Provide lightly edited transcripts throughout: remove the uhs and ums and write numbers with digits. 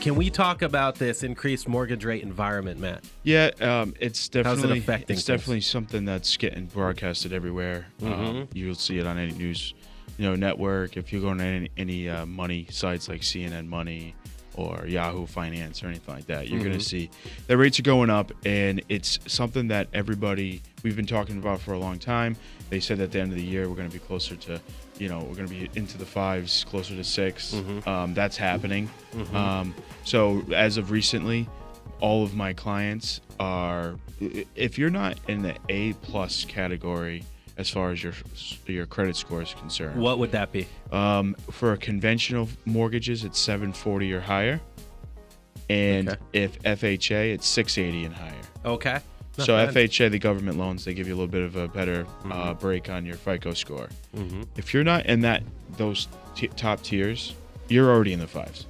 Can we talk about this increased mortgage rate environment, Matt? Yeah, it's definitely affecting something that's getting broadcasted everywhere. You'll see it on any news, network. If you go on any money sites like CNN Money or Yahoo Finance or anything like that, you're going to see the rates are going up, and it's something that we've been talking about for a long time. They said at the end of the year we're going to be closer to, we're going to be into the 5s, closer to 6. That's happening. So as of recently, all of my clients are, if you're not in the A+ category as far as your credit score is concerned. What would that be? For conventional mortgages, it's 740 or higher. And if FHA, it's 680 and higher. Okay. So FHA, the government loans, they give you a little bit of a better break on your FICO score. If you're not in those top tiers, you're already in the 5s.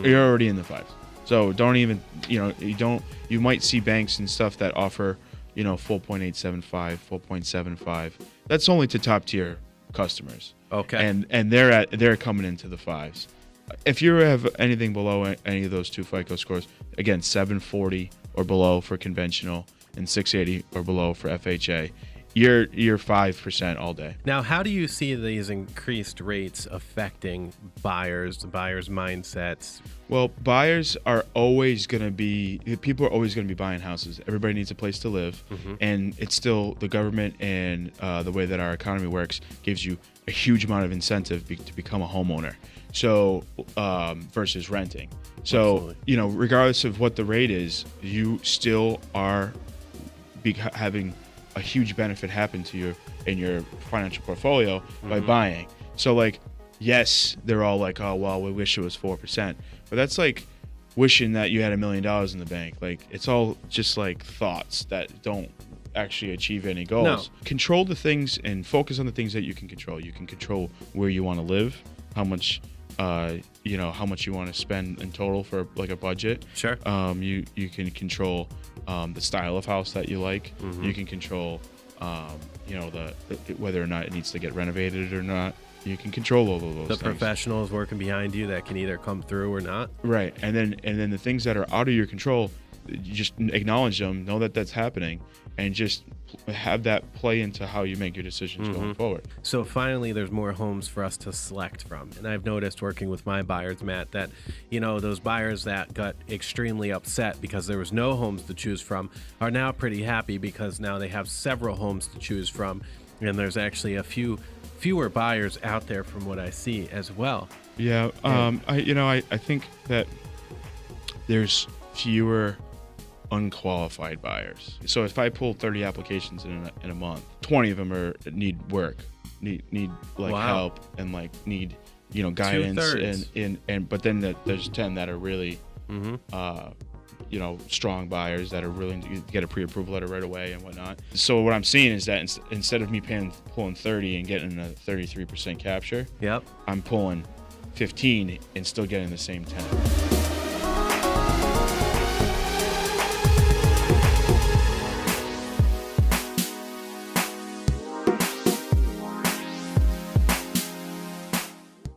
You're already in the 5s. So don't even, you might see banks and stuff that offer, 4.875, 4.75. That's only to top tier customers. Okay. And they're coming into the 5s. If you have anything below any of those two FICO scores, again, 740 or below for conventional and 680 or below for FHA, you're 5% all day. Now, how do you see these increased rates affecting buyers, the buyers' mindsets? Well, buyers are always going to be, people are always going to be buying houses. Everybody needs a place to live. And it's still the government and the way that our economy works gives you a huge amount of incentive to become a homeowner. So versus renting. So, regardless of what the rate is, you still are having a huge benefit happen to you in your financial portfolio by buying. So yes, they're all like, oh, well, we wish it was 4%. But that's like wishing that you had $1 million in the bank. It's all just thoughts that don't actually achieve any goals. No. Control the things and focus on the things that you can control. You can control where you want to live, how much how much you want to spend in total for a budget. Sure. You can control the style of house that you like. You can control whether or not it needs to get renovated or not. You can control all of those things. The professionals working behind you that can either come through or not. Right. And then the things that are out of your control, you just acknowledge them, know that that's happening, and just have that play into how you make your decisions going forward. So finally, there's more homes for us to select from. And I've noticed working with my buyers, Matt, that, those buyers that got extremely upset because there was no homes to choose from are now pretty happy because now they have several homes to choose from. And there's actually fewer buyers out there from what I see as well. Yeah. I think that there's fewer unqualified buyers. So if I pull 30 applications in a month, 20 of them need work, need help, and need guidance, and but then there's 10 that are really strong buyers that are willing to get a pre-approval letter right away and whatnot. So what I'm seeing is that instead of me pulling 30 and getting a 33% capture, I'm pulling 15 and still getting the same 10.